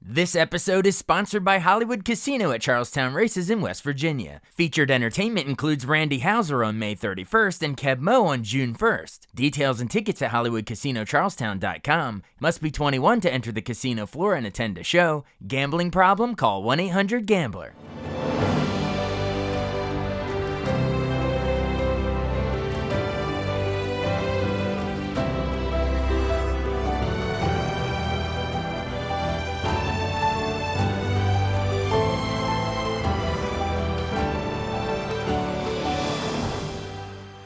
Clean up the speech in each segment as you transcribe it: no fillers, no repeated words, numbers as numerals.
This episode is sponsored by Hollywood Casino at Charlestown Races in West Virginia. Featured entertainment includes Randy Houser on May 31st and Keb Mo on June 1st. Details and tickets at HollywoodCasinoCharlestown.com. Must be 21 to enter the casino floor and attend a show. Gambling problem? Call 1-800-GAMBLER.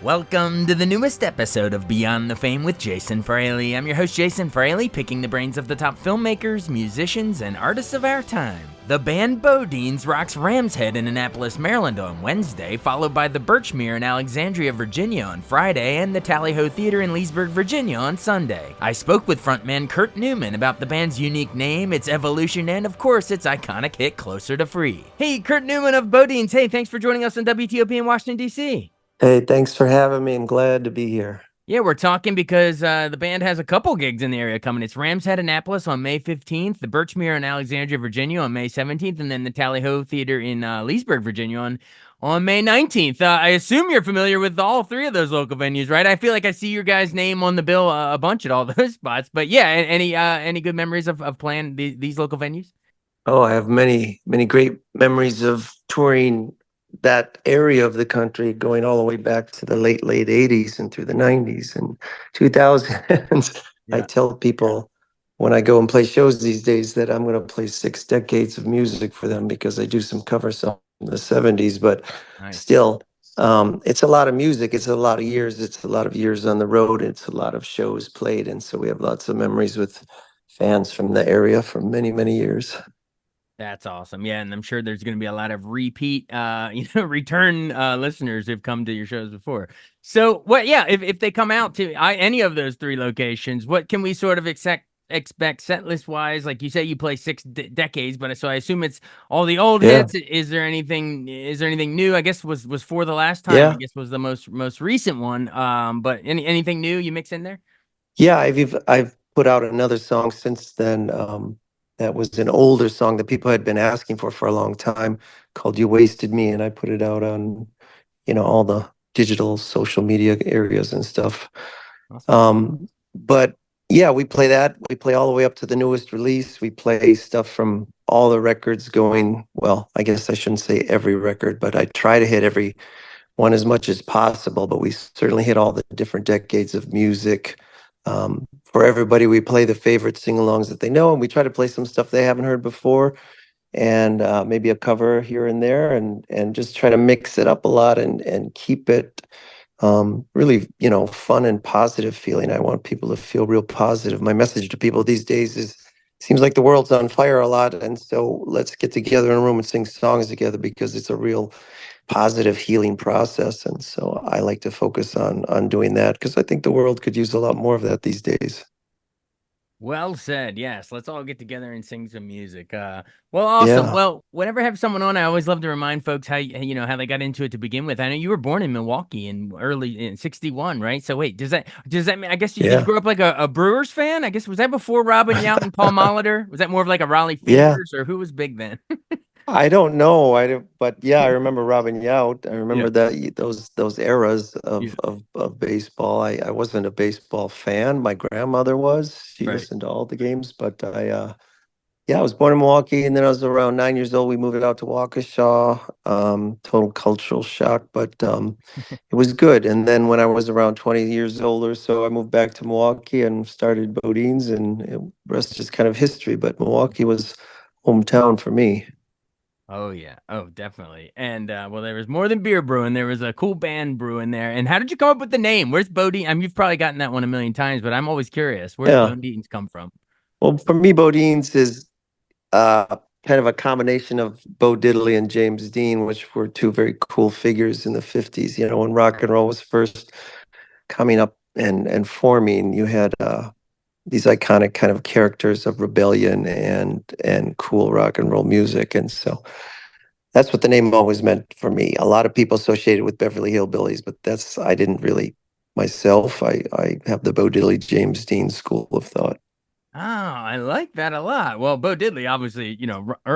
Welcome to the newest episode of Beyond the Fame with Jason Fraley. I'm your host, Jason Fraley, picking the brains of the top filmmakers, musicians, and artists of our time. The band BoDeans rocks Ram's Head in Annapolis, Maryland on Wednesday, followed by the Birchmere in Alexandria, Virginia on Friday, and the Tally Ho Theater in Leesburg, Virginia on Sunday. I spoke with frontman Kurt Newman about the band's unique name, its evolution, and of course, its iconic hit, Closer to Free. Hey, Kurt Newman of BoDeans. Hey, thanks for joining us on WTOP in Washington, D.C. Hey, thanks for having me. I'm glad to be here. Yeah, we're talking because the band has a couple gigs in the area coming. It's Ram's Head Annapolis on May 15th, the Birchmere in Alexandria, Virginia on May 17th, and then the Tally Ho Theater in Leesburg, Virginia on May 19th. I assume you're familiar with all three of those local venues, right? I feel like I see your guys' name on the bill a bunch at all those spots. But yeah, any good memories of playing these local venues? Oh, I have many great memories of touring that area of the country, going all the way back to the late 80s and through the 90s and 2000s. Yeah. I tell people when I go and play shows these days that I'm going to play 6 decades of music for them, because I do some cover songs from the 70s, but Nice. still, it's a lot of music. It's a lot of years. It's a lot of years on the road. It's a lot of shows played. And so we have lots of memories with fans from the area for many years. That's awesome. Yeah, and I'm sure there's going to be a lot of repeat, return listeners who've come to your shows before. So, what? Yeah, if they come out to any of those three locations, what can we sort of expect set list wise? Like you say, you play 6 decades, but so I assume it's all the old hits. Is there anything new? I guess was For the Last Time. Yeah. I guess was the most recent one. But anything new you mix in there? Yeah, I've put out another song since then. That was an older song that people had been asking for a long time, called "You Wasted Me," and I put it out on, all the digital social media areas and stuff. Awesome. But yeah, we play that. We play all the way up to the newest release. We play stuff from all the records going. Well, I guess I shouldn't say every record, but I try to hit every one as much as possible. But we certainly hit all the different decades of music. For everybody, we play the favorite sing-alongs that they know, and we try to play some stuff they haven't heard before, and maybe a cover here and there, and just try to mix it up a lot and keep it really, fun and positive feeling. I want people to feel real positive. My message to people these days is, seems like the world's on fire a lot, and so let's get together in a room and sing songs together, because it's a real positive healing process. And so I like to focus on doing that, because I think the world could use a lot more of that these days. Well said. Yes, let's all get together and sing some music. Well, awesome. Yeah. Well, whenever I have someone on, I always love to remind folks how how they got into it to begin with. I know you were born in Milwaukee in '61, right? So wait, does that mean? I guess did you grow up like a Brewers fan? I guess was that before Robin Yount and Paul Molitor? Was that more of like a Raleigh Yeah. Fingers, or who was big then? I don't know. But yeah, I remember Robin Yount. I remember those eras of baseball. I wasn't a baseball fan. My grandmother was. She Right. listened to all the games. But I was born in Milwaukee, and then I was around 9 years old. We moved out to Waukesha. Total cultural shock, but it was good. And then when I was around 20 years old or so, I moved back to Milwaukee and started BoDeans, and the rest is kind of history. But Milwaukee was hometown for me. Oh yeah. Oh, definitely. And well, there was more than beer brewing. There was a cool band brewing there. And how did you come up with the name? Where's BoDeans? I mean, you've probably gotten that one a million times, but I'm always curious. Where's BoDeans come from? Well, for me, BoDeans is kind of a combination of Bo Diddley and James Dean, which were two very cool figures in the 50s. When rock and roll was first coming up and forming, you had these iconic kind of characters of rebellion and cool rock and roll music. And so that's what the name always meant for me. A lot of people associated with Beverly Hillbillies, but I didn't really myself. I have the Bo Diddley, James Dean school of thought. Oh, I like that a lot. Well, Bo Diddley, obviously,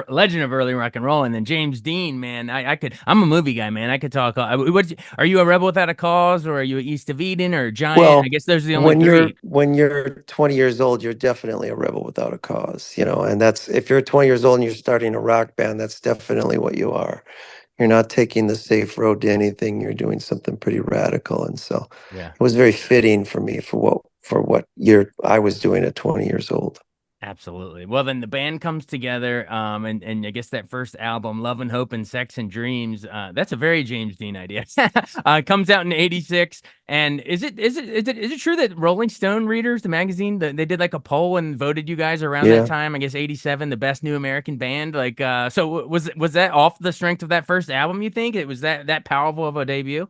legend of early rock and roll, and then James Dean, man. I'm a movie guy, man. I could talk. Are you a Rebel Without a Cause, or are you a East of Eden, or a Giant? I Well, guess those are the only three. when you're 20 years old, you're definitely a rebel without a cause, and that's if you're 20 years old and you're starting a rock band, that's definitely what you are. You're not taking the safe road to anything. You're doing something pretty radical. And so Yeah. it was very fitting for me for what year I was doing at 20 years old. Absolutely. Well, then the band comes together, and I guess that first album, Love and Hope and Sex and Dreams, that's a very James Dean idea. Comes out in '86, and is it true that Rolling Stone readers, the magazine, they did like a poll and voted you guys around that Yeah. time? I guess '87, the best new American band. Like, so was that off the strength of that first album? You think it was that powerful of a debut?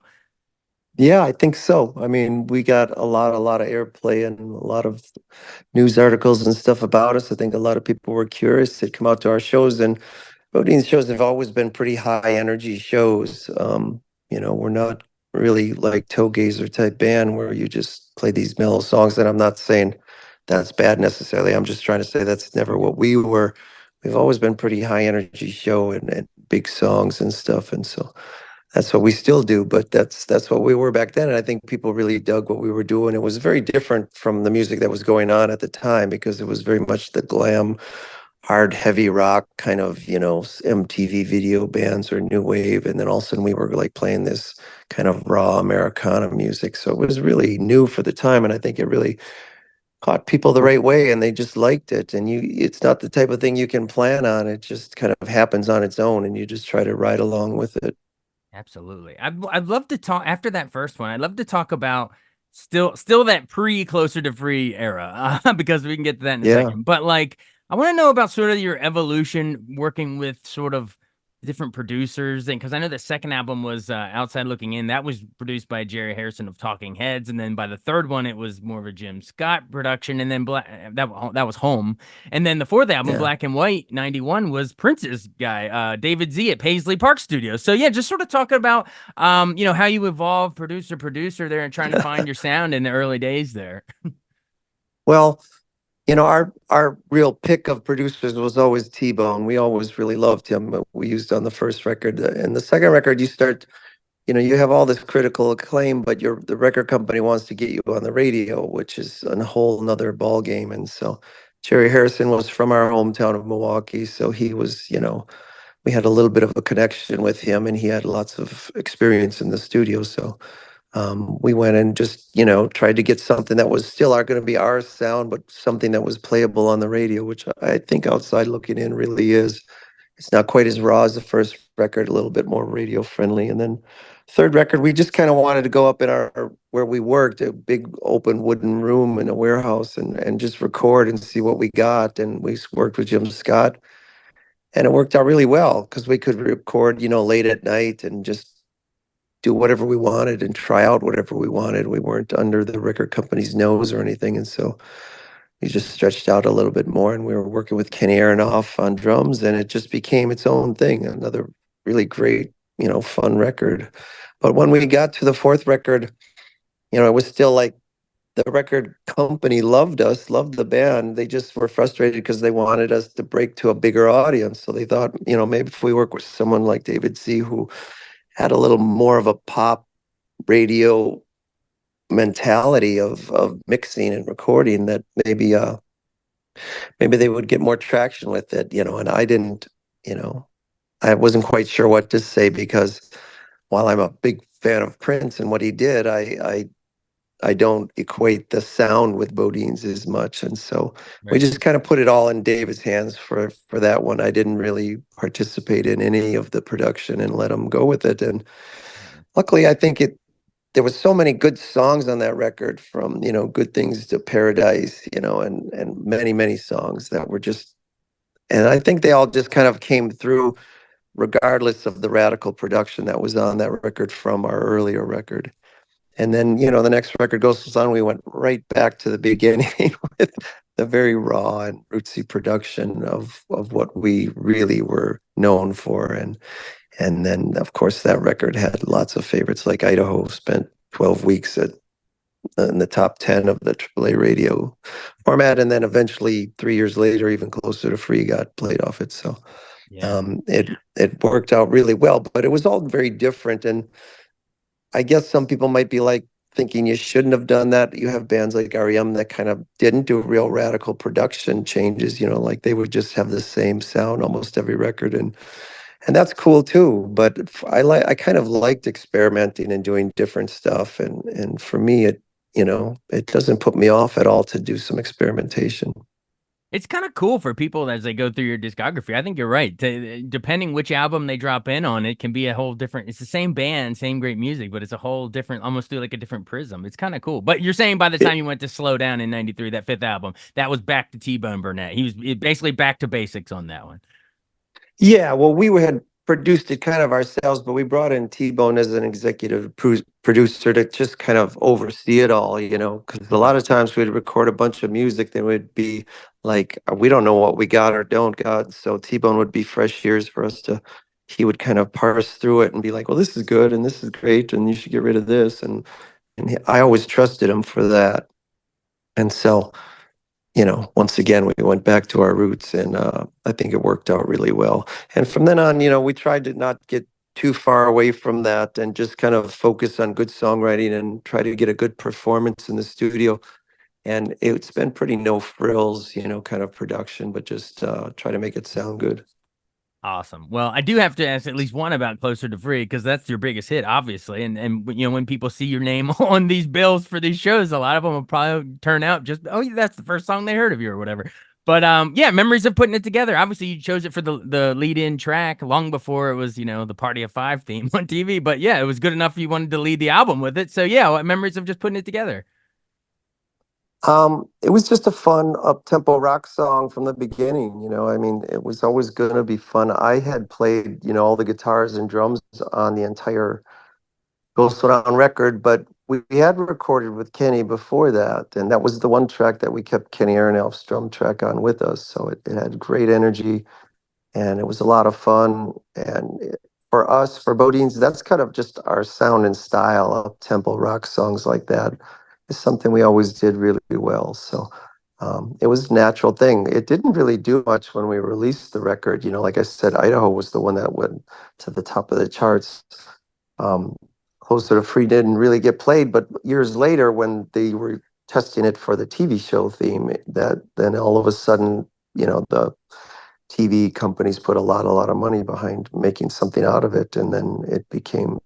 Yeah, I think so. I mean, we got a lot of airplay and a lot of news articles and stuff about us. I think a lot of people were curious. They'd come out to our shows, and BoDeans shows have always been pretty high energy shows. We're not really like toe gazer type band where you just play these mellow songs. And I'm not saying that's bad necessarily. I'm just trying to say that's never what we were. We've always been pretty high energy show and big songs and stuff. And so that's what we still do, but that's what we were back then. And I think people really dug what we were doing. It was very different from the music that was going on at the time because it was very much the glam, hard, heavy rock kind of, MTV video bands or new wave. And then all of a sudden we were like playing this kind of raw Americana music. So it was really new for the time. And I think it really caught people the right way and they just liked it. And it's not the type of thing you can plan on. It just kind of happens on its own and you just try to ride along with it. Absolutely. I'd love to talk after that first one. I'd love to talk about still that pre closer to free era because we can get to that in a Yeah. second. But like I want to know about sort of your evolution working with sort of different producers and because I know the second album was Outside Looking In. That was produced by Jerry Harrison of Talking Heads, and then by the third one it was more of a Jim Scott production, and then that was Home. And then the fourth album, Yeah. Black and White, '91, was Prince's guy, David Z at Paisley Park Studios. So yeah, just sort of talking about how you evolved producer there and trying to find your sound in the early days there. Well, our real pick of producers was always T-Bone. We always really loved him. But we used on the first record. And the second record, you have all this critical acclaim, but the record company wants to get you on the radio, which is a whole nother ball game. And so Jerry Harrison was from our hometown of Milwaukee. So he was, we had a little bit of a connection with him and he had lots of experience in the studio. So we went and just, tried to get something that was still going to be our sound, but something that was playable on the radio, which I think Outside Looking In really is. It's not quite as raw as the first record, a little bit more radio friendly. And then third record, we just kind of wanted to go up in our where we worked, a big open wooden room in a warehouse and just record and see what we got. And we worked with Jim Scott and it worked out really well because we could record, late at night and just do whatever we wanted and try out whatever we wanted. We weren't under the record company's nose or anything. And so we just stretched out a little bit more and we were working with Kenny Aronoff on drums and it just became its own thing. Another really great, fun record. But when we got to the fourth record, it was still like the record company loved us, loved the band. They just were frustrated because they wanted us to break to a bigger audience. So they thought, maybe if we work with someone like David Z, who had a little more of a pop radio mentality of mixing and recording, that maybe they would get more traction with it, and I didn't, I wasn't quite sure what to say because while I'm a big fan of Prince and what he did, I don't equate the sound with BoDeans as much. And so we Right. just kind of put it all in David's hands for that one. I didn't really participate in any of the production and let him go with it. And luckily, I think there was so many good songs on that record from, Good Things to Paradise, and many, many songs that were just, and I think they all just kind of came through regardless of the radical production that was on that record from our earlier record. And then, the next record, Ghost on, we went right back to the beginning with the very raw and rootsy production of what we really were known for. And then, of course, that record had lots of favorites like Idaho spent 12 weeks at in the top 10 of the AAA radio format. And then eventually, 3 years later, even closer to free, got played off it. So Yeah. it worked out really well, but it was all very different. And I guess some people might be like thinking you shouldn't have done that. You have bands like REM that kind of didn't do real radical production changes, like they would just have the same sound almost every record. And that's cool too. But I kind of liked experimenting and doing different stuff. And for me, it doesn't put me off at all to do some experimentation. It's kind of cool for people as they go through your discography. I think you're right. Depending which album they drop in on, it can be a whole different. It's the same band, same great music, but it's a whole different, almost through like a different prism. It's kind of cool. But you're saying by the time you went to Slow Down in '93, that fifth album, that was back to T-Bone Burnett. He was basically back to basics on that one. Yeah, well, had produced it kind of ourselves, but we brought in T-Bone as an executive producer to just kind of oversee it all, because a lot of times we'd record a bunch of music that would be like, we don't know what we got or don't got. So T-Bone would be fresh ears for us he would kind of parse through it and be like, well, this is good and this is great and you should get rid of this. I always trusted him for that. And so, once again, we went back to our roots, and I think it worked out really well. And from then on, we tried to not get too far away from that and just kind of focus on good songwriting and try to get a good performance in the studio. And it's been pretty no frills, kind of production, but just try to make it sound good. Awesome. Well, I do have to ask at least one about Closer to Free because that's your biggest hit, obviously. And when people see your name on these bills for these shows, a lot of them will probably turn out just, oh, yeah, that's the first song they heard of you or whatever. But yeah, memories of putting it together. Obviously, you chose it for the lead-in track long before it was, the Party of Five theme on TV. But yeah, it was good enough you wanted to lead the album with it. So yeah, what memories of just putting it together? It was just a fun up-tempo rock song from the beginning, I mean, it was always going to be fun. I had played, all the guitars and drums on the entire Ghost on record, but we had recorded with Kenny before that, and that was the one track that we kept Kenny Aronoff's drum track on with us. So it had great energy, and it was a lot of fun. And for us, for BoDeans, that's kind of just our sound and style. Up-tempo rock songs like that is something we always did really well. So it was a natural thing. It didn't really do much when we released the record. Like I said, Idaho was the one that went to the top of the charts. Um, Closer to Free didn't really get played, but years later, when they were testing it for the TV show theme, that then all of a sudden, the TV companies put a lot of money behind making something out of it, and then it became,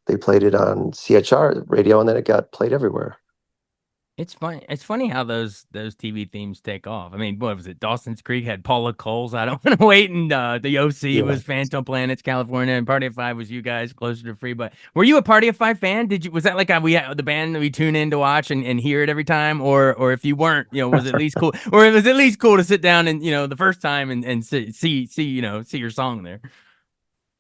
they played it on CHR radio, and then it got played everywhere. It's funny. It's funny how those TV themes take off. I mean, what was it? Dawson's Creek had Paula Cole's "I Don't Want to Wait," and the OC Yeah. was Phantom Planets, California, and Party of Five was you guys, Closer to Free. But were you a Party of Five fan? Was that like the band that we tune in to watch and hear it every time, or if you weren't, was it at least cool, or it was at least cool to sit down and the first time and see your song there.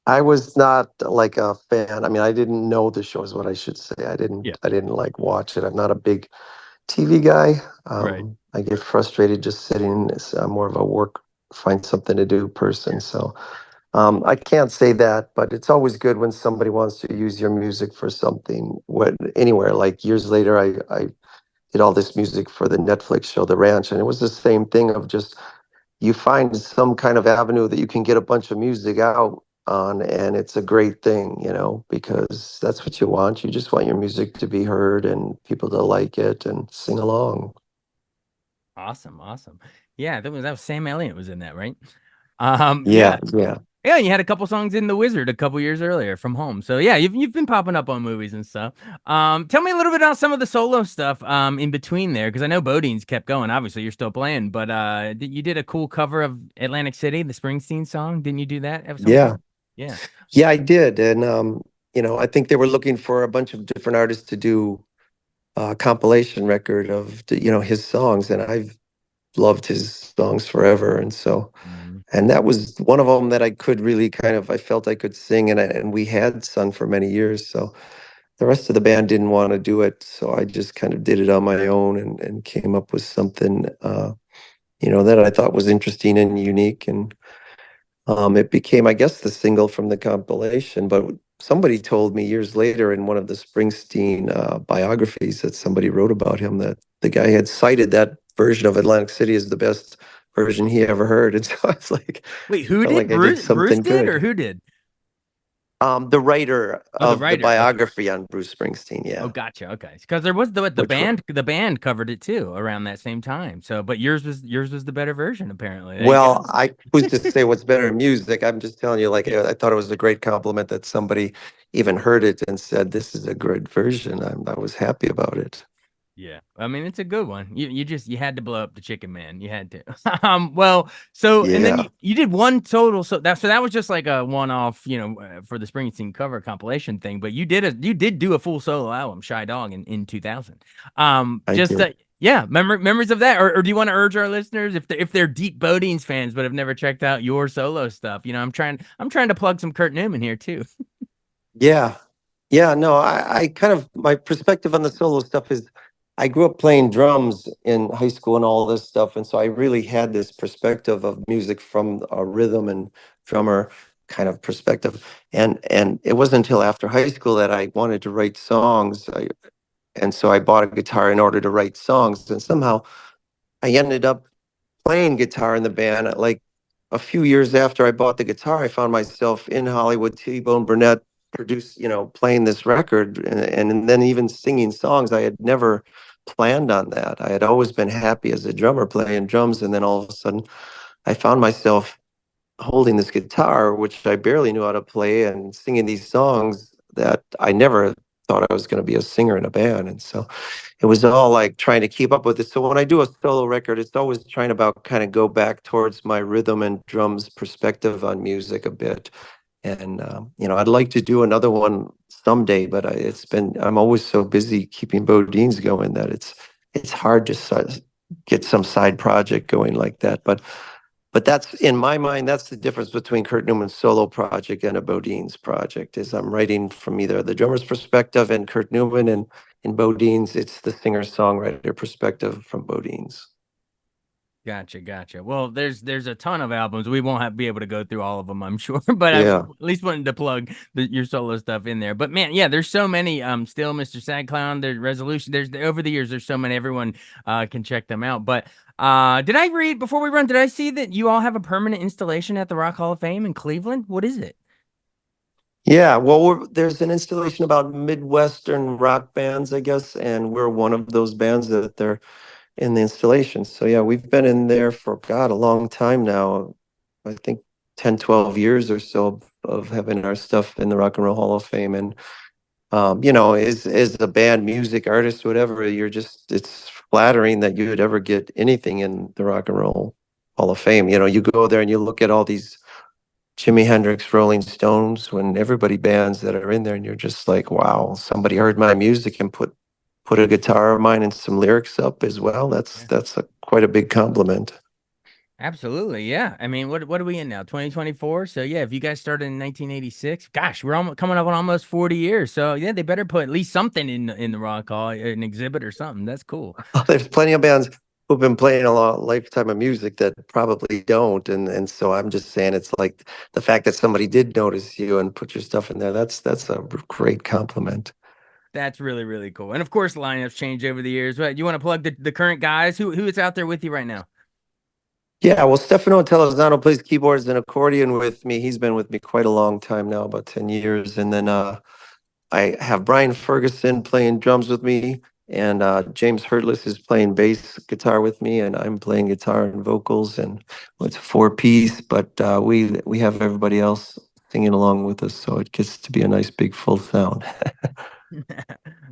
I was not like a fan. I mean, I didn't know the show is what I should say. Yeah. I didn't like watch it. I'm not a big TV guy. Right. I get frustrated just sitting. I'm more of a find something to do person. So I can't say that, but it's always good when somebody wants to use your music for something. Anywhere. Like years later, I did all this music for the Netflix show, The Ranch, and it was the same thing of just you find some kind of avenue that you can get a bunch of music out on, and it's a great thing, because that's what you want. You just want your music to be heard and people to like it and sing along. Awesome. Awesome. Yeah, that was Sam Elliott was in that, right? Yeah, Yeah. yeah. Yeah, you had a couple songs in The Wizard a couple years earlier from home. So yeah, you've been popping up on movies and stuff. Tell me a little bit about some of the solo stuff in between there, because I know BoDeans kept going. Obviously, you're still playing, but you did a cool cover of Atlantic City, the Springsteen song. Didn't you do that at some Yeah. point? Yeah. Yeah, I did. And I think they were looking for a bunch of different artists to do a compilation record of his songs, and I've loved his songs forever. And so Mhm. and that was one of them that I could really I felt I could sing, and we had sung for many years. So the rest of the band didn't want to do it, so I just kind of did it on my own and came up with something that I thought was interesting and unique. And it became, I guess, the single from the compilation. But somebody told me years later in one of the Springsteen biographies that somebody wrote about him that the guy had cited that version of Atlantic City as the best version he ever heard. And so I was like, Wait, who felt did? like I did Bruce something did, or good. who did? The writer Oh, the of the writer. Okay. biography on Bruce Springsteen, Oh, yeah, gotcha. Okay, because there was the which the band covered it too around that same time. So, but yours was the better version apparently. There you well, go. I was just say what's better in music. I'm just telling you, like Yeah. I thought it was a great compliment that somebody even heard it and said this is a good version. I was happy about it. Yeah, I mean it's a good one. You just you had to blow up the Chicken Man. You had to. Well, so and then Yeah, you did one total. So that was just like a one off, for the Springsteen cover compilation thing. But you did do a full solo album, Shy Dog, in 2000. I Just did. yeah, memories of that, or do you want to urge our listeners if they're deep BoDeans fans but have never checked out your solo stuff? I'm trying to plug some Kurt Newman here too. Yeah. Yeah, no, I kind of my perspective on the solo stuff is I grew up playing drums in high school and all this stuff. And so I really had this perspective of music from a rhythm and drummer kind of perspective. And it wasn't until after high school that I wanted to write songs. And so I bought a guitar in order to write songs. And somehow I ended up playing guitar in the band. Like a few years after I bought the guitar, I found myself in Hollywood, T-Bone Burnett produced, playing this record and then even singing songs. I had never planned on that. I had always been happy as a drummer playing drums, and then all of a sudden I found myself holding this guitar, which I barely knew how to play, and singing these songs that I never thought I was going to be a singer in a band. And so it was all like trying to keep up with it. So when I do a solo record, it's always trying to about kind of go back towards my rhythm and drums perspective on music a bit. And I'd like to do another one someday, but I'm always so busy keeping BoDeans going that it's hard to get some side project going like that. But that's in my mind, that's the difference between Kurt Newman's solo project and a BoDeans project. Is I'm writing from either the drummer's perspective and Kurt Newman, and in BoDeans, it's the singer-songwriter perspective from BoDeans. Gotcha. Well, there's a ton of albums. We won't be able to go through all of them, I'm sure, but I at Yeah. least wanted to plug your solo stuff in there. But man, yeah, there's so many. Still, Mr. Sad Clown. There's Resolution. There's over the years. There's so many. Everyone can check them out. But did I read before we run? Did I see that you all have a permanent installation at the Rock Hall of Fame in Cleveland? What is it? Yeah, well, there's an installation about Midwestern rock bands, I guess, and we're one of those bands that they're in the installation. So yeah, we've been in there for God a long time now. I think 10, 12 years or so of having our stuff in the Rock and Roll Hall of Fame. And as a band, music artist, whatever, it's flattering that you would ever get anything in the Rock and Roll Hall of Fame. You go there and you look at all these Jimi Hendrix, Rolling Stones, when everybody bands that are in there, and you're just like, wow, somebody heard my music and put a guitar of mine and some lyrics up as well. That's quite a big compliment. Absolutely, yeah. I mean, what are we in now? 2024. So yeah, if you guys started in 1986, gosh, we're almost coming up on almost 40 years. So yeah, they better put at least something in the Rock Hall, an exhibit or something. That's cool. There's plenty of bands who've been playing a long lifetime of music that probably don't, and so I'm just saying it's like the fact that somebody did notice you and put your stuff in there. That's a great compliment. That's really really cool. And of course, lineups change over the years. But you want to plug the current guys who is out there with you right now? Yeah, well, Stefano Telesano plays keyboards and accordion with me. He's been with me quite a long time now, about 10 years. And then I have Brian Ferguson playing drums with me, and James Hurtless is playing bass guitar with me, and I'm playing guitar and vocals. And it's a four-piece, but we have everybody else singing along with us, so it gets to be a nice big full sound.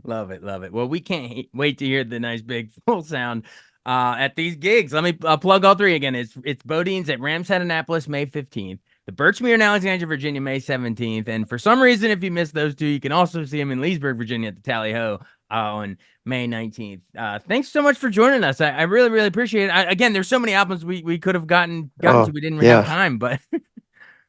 Love it, love it. Well, we can't wait to hear the nice big full sound at these gigs. Let me plug all three again. It's BoDeans at Rams Head Annapolis, May 15th. The Birchmere in Alexandria, Virginia, May 17th. And for some reason, if you missed those two, you can also see them in Leesburg, Virginia at the Tally Ho on May 19th. Thanks so much for joining us. I really, really appreciate it. Again, there's so many albums we could have gotten to. Oh, We didn't have yeah. time, but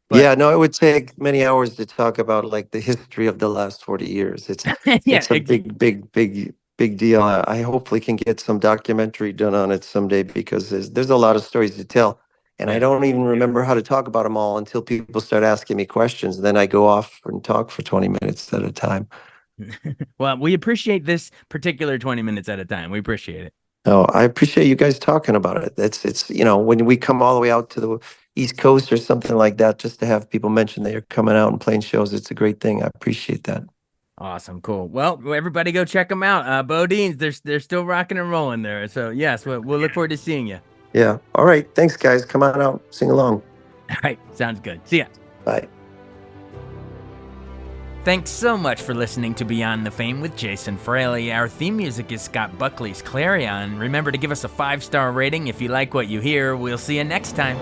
but Yeah, no, it would take many hours to talk about like the history of the last 40 years. It's yeah, it's a big deal. I hopefully can get some documentary done on it someday because there's a lot of stories to tell. And I don't even remember how to talk about them all until people start asking me questions. And then I go off and talk for 20 minutes at a time. Well, we appreciate this particular 20 minutes at a time. We appreciate it. Oh, I appreciate you guys talking about it. It's when we come all the way out to the East Coast or something like that, just to have people mention that you're coming out and playing shows, it's a great thing. I appreciate that. Awesome, cool. Well, everybody go check them out. BoDeans, they're still rocking and rolling there. So yes, we'll look forward to seeing you. Yeah. All right. Thanks, guys. Come on out, sing along. All right, sounds good. See ya. Bye. Thanks so much for listening to Beyond the Fame with Jason Fraley. Our theme music is Scott Buckley's Clarion. Remember to give us a 5-star rating if you like what you hear. We'll see you next time.